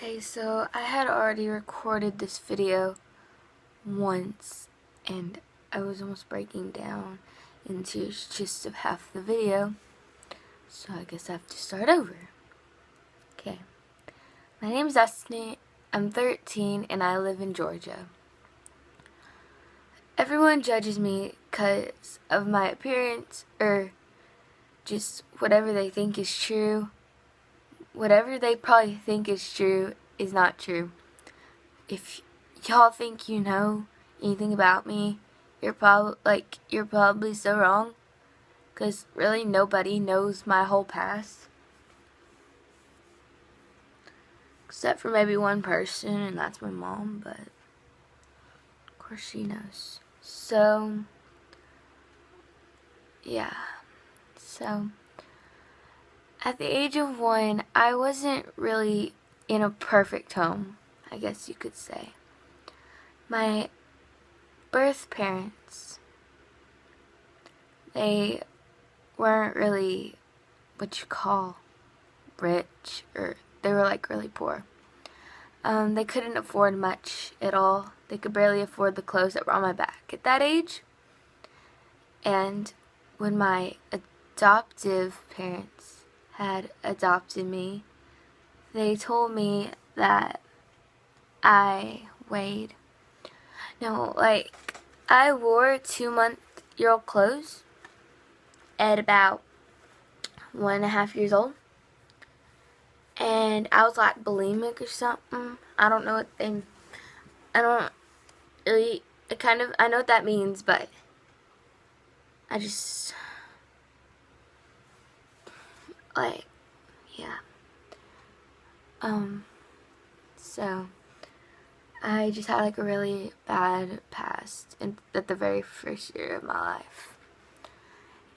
Okay, so I had already recorded this video once and I was almost breaking down into just of half the video, so I guess I have to start over. Okay, my name is Destiny, I'm 13 and I live in Georgia. Everyone judges me because of my appearance or just whatever they think is true. Whatever they probably think is true is not true. If y'all think you know anything about me, you're probably so wrong, because really nobody knows my whole past except for maybe one person, and that's my mom, but of course she knows. So yeah, so at the age of 1, I wasn't really in a perfect home, I guess you could say. My birth parents, they weren't really what you call rich, or they were like really poor. They couldn't afford much at all. They could barely afford the clothes that were on my back at that age. And when my adoptive parents had adopted me, they told me that I weighed, no, like, I wore 2-month-old clothes at about 1.5 years old, and I was like bulimic or something. I don't know I don't really, I know what that means, but I just, like, yeah. So I just had like a really bad past at the very first year of my life.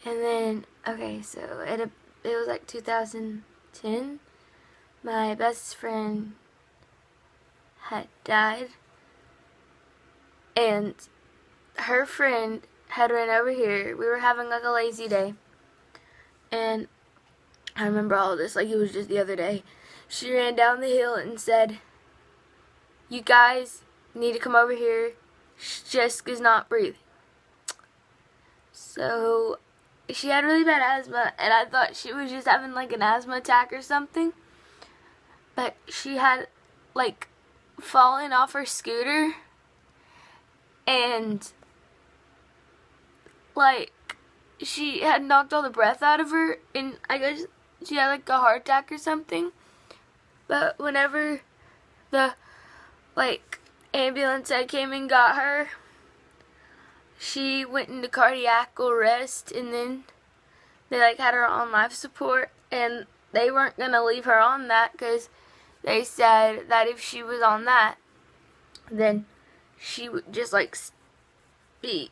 And then, okay, so it was like 2010. My best friend had died, and her friend had ran over here. We were having like a lazy day, and I remember all of this like it was just the other day. She ran down the hill and said, "You guys need to come over here. Jessica's not breathing." So she had really bad asthma, and I thought she was just having like an asthma attack or something. But she had like fallen off her scooter, and like she had knocked all the breath out of her, and I guess she had like a heart attack or something. But whenever the ambulance that came and got her, she went into cardiac arrest, and then they had her on life support, and they weren't gonna leave her on that because they said that if she was on that, then she would just be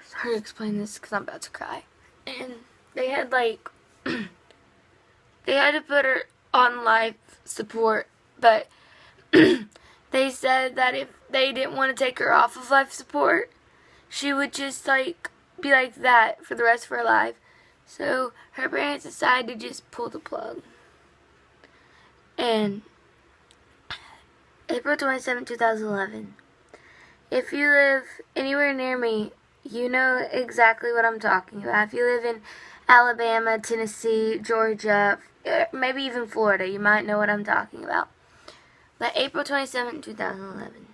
sorry to explain this because I'm about to cry. And they had they had to put her on life support, but they said that if they didn't want to take her off of life support, she would just be like that for the rest of her life. So her parents decided to just pull the plug. And April 27, 2011. If you live anywhere near me, you know exactly what I'm talking about. If you live in Alabama, Tennessee, Georgia, maybe even Florida, you might know what I'm talking about. But April 27, 2011.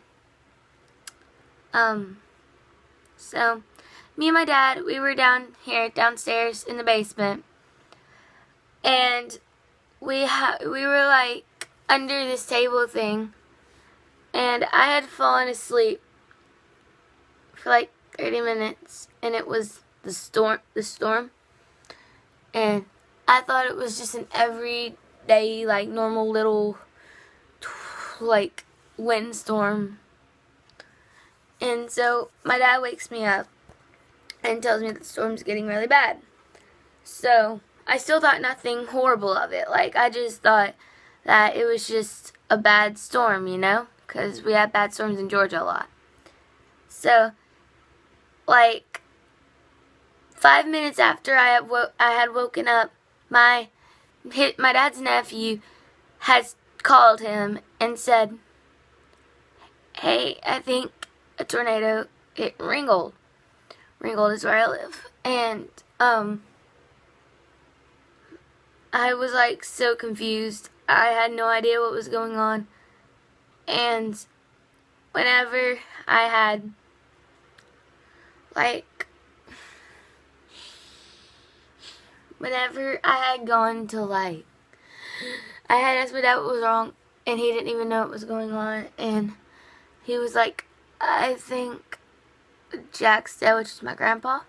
So me and my dad, we were downstairs in the basement, and we were under this table thing, and I had fallen asleep for 30 minutes, and it was the storm, and I thought it was just an everyday normal little windstorm. And so my dad wakes me up and tells me that the storm's getting really bad. So I still thought nothing horrible of it. I just thought that it was just a bad storm, because we had bad storms in Georgia a lot. So 5 minutes after I had woken up, my my dad's nephew has called him and said, hey, I think a tornado hit Ringgold. Ringgold is where I live. And I was like so confused. I had no idea what was going on. And whenever I had gone to I had asked my dad what was wrong, and he didn't even know what was going on, and he was like, I think Jack's dead, which is my grandpa.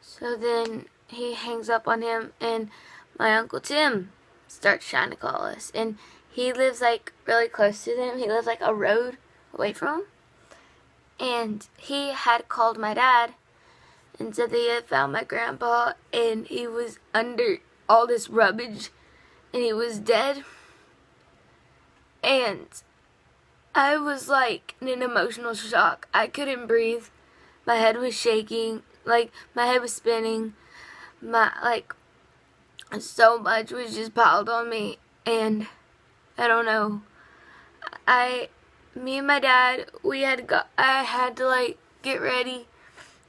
So then he hangs up on him, and my Uncle Tim starts trying to call us, and he lives like really close to them. He lives like a road away from him, and he had called my dad and said that he had found my grandpa, and he was under all this rubbish, and he was dead. And I was like in an emotional shock. I couldn't breathe. My head was shaking. Like, my head was spinning. So much was just piled on me. And I don't know. Me and my dad, I had to like get ready.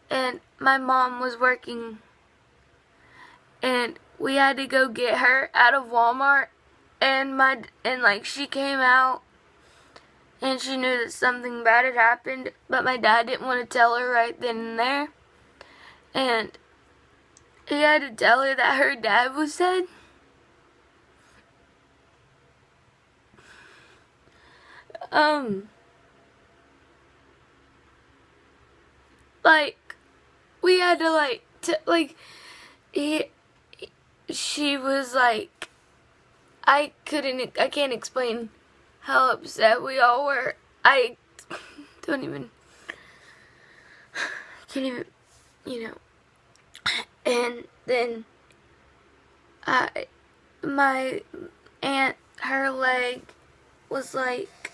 And my mom was working. And we had to go get her out of Walmart. And she came out. And she knew that something bad had happened, but my dad didn't want to tell her right then and there. And he had to tell her that her dad was dead. We had to she was like, I can't explain how upset we all were. I can't even, And then my aunt, her leg was like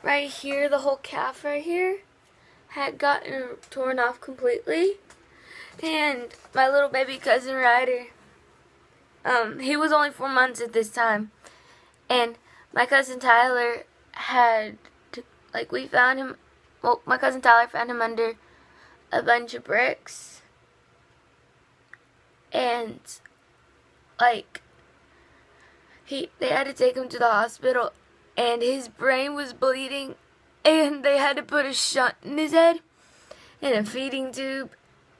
right here, the whole calf right here had gotten torn off completely. And my little baby cousin Ryder, he was only 4 months at this time, and my cousin Tyler we found him, my cousin Tyler found him under a bunch of bricks, and they had to take him to the hospital, and his brain was bleeding, and they had to put a shunt in his head, and a feeding tube,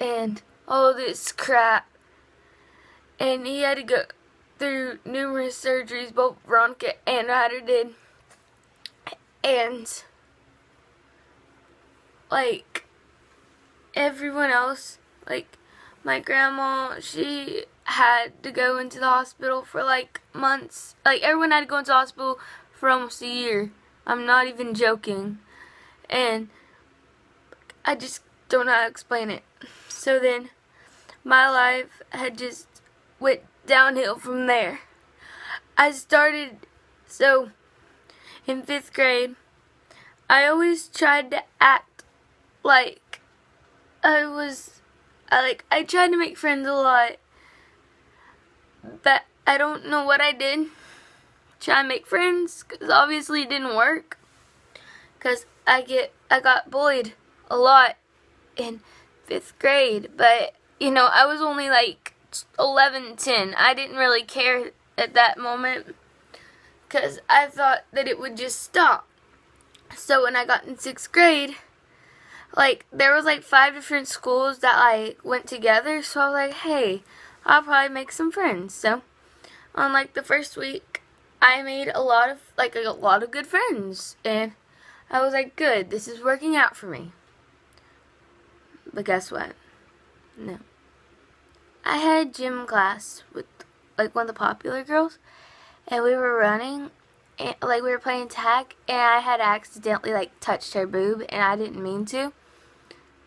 and all this crap, and he had to go through numerous surgeries, both Veronica and Ryder did, and everyone else, my grandma, she had to go into the hospital for months. Everyone had to go into the hospital for almost a year. I'm not even joking. And I just don't know how to explain it. So then my life had just went downhill from there. So in 5th grade, I always tried to act like I tried to make friends a lot, but I don't know what I did. Try to make friends, because obviously it didn't work, because I got bullied a lot in 5th grade, but I was only 11, 10. I didn't really care at that moment, because I thought that it would just stop. So when I got in 6th grade, there was 5 different schools that went together, so I was like, hey, I'll probably make some friends. So on the first week, I made a lot of good friends, and I was like, good, this is working out for me. But guess what? No. I had gym class with one of the popular girls, and we were running, and we were playing tag, and I had accidentally touched her boob, and I didn't mean to.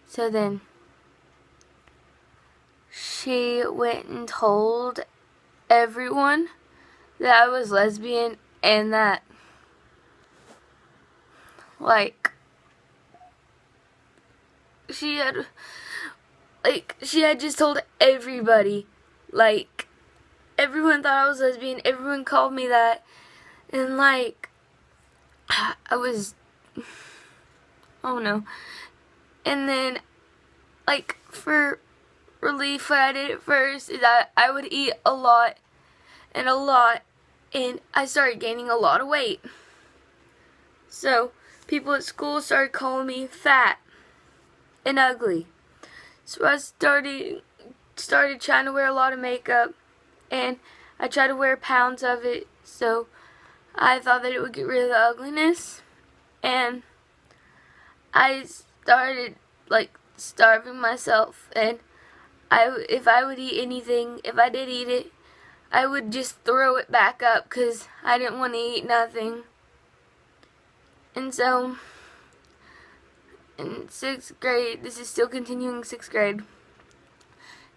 So then she went and told everyone that I was lesbian, and that she had just told everybody everyone thought I was lesbian. Everyone called me that. And like, I was, oh no. And then, like, for relief, what I did at first is that I would eat a lot, and I started gaining a lot of weight. So people at school started calling me fat and ugly. So I started trying to wear a lot of makeup, and I tried to wear pounds of it, so I thought that it would get rid of the ugliness. And I started like starving myself, and if I would eat anything, if I did eat it, I would just throw it back up because I didn't want to eat nothing. And so, in 6th grade, this is still continuing 6th grade,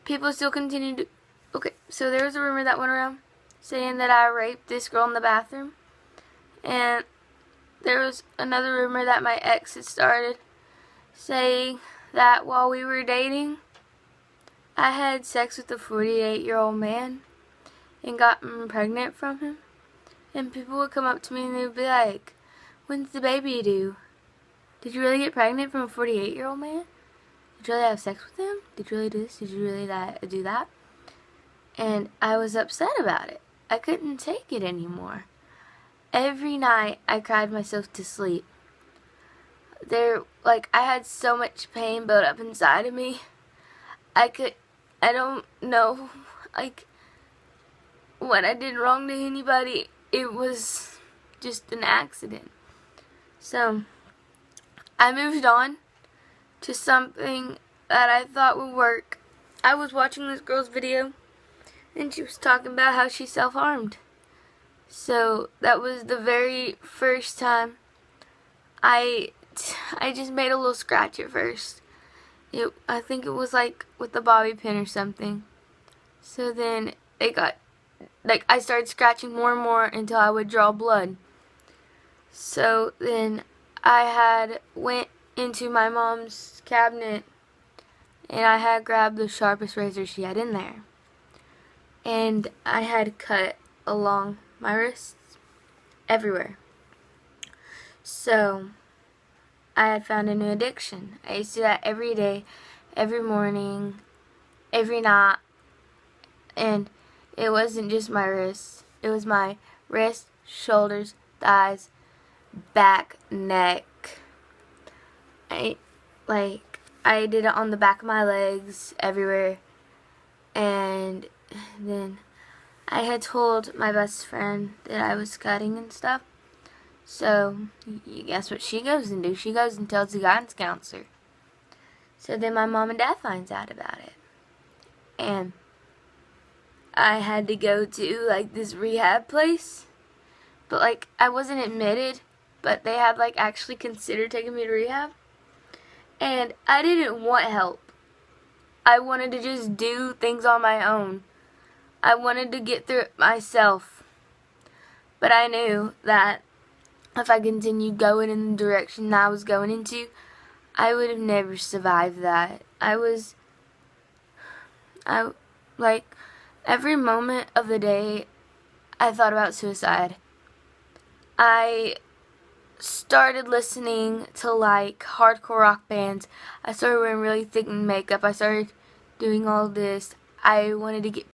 people still continue to, okay, so there was a rumor that went around saying that I raped this girl in the bathroom. And there was another rumor that my ex had started saying that while we were dating, I had sex with a 48-year-old man and got pregnant from him. And people would come up to me and they would be like, "When's the baby due? Did you really get pregnant from a 48-year-old man? Did you really have sex with him? Did you really do this? Did you really do that?" And I was upset about it. I couldn't take it anymore. Every night I cried myself to sleep. I had so much pain built up inside of me. I don't know, like, when I did wrong to anybody, it was just an accident. So, I moved on to something that I thought would work. I was watching this girl's video, and she was talking about how she self-harmed. So, that was the very first time I just made a little scratch at first. I think it was like with the bobby pin or something. So then it got, like, I started scratching more and more until I would draw blood. So then I went into my mom's cabinet and I had grabbed the sharpest razor she had in there. And I had cut along my wrists everywhere. So I had found a new addiction. I used to do that every day, every morning, every night. And it wasn't just my wrists. It was my wrists, shoulders, thighs, back, neck. I did it on the back of my legs, everywhere. And then I had told my best friend that I was cutting and stuff. So, you guess what she goes and do? She goes and tells the guidance counselor. So then my mom and dad finds out about it. And I had to go to, like, this rehab place. But, like, I wasn't admitted, but they had, like, actually considered taking me to rehab. And I didn't want help. I wanted to just do things on my own. I wanted to get through it myself. But I knew that if I continued going in the direction that I was going into, I would have never survived that. Every moment of the day, I thought about suicide. I started listening to, like, hardcore rock bands. I started wearing really thick makeup. I started doing all this. I wanted to get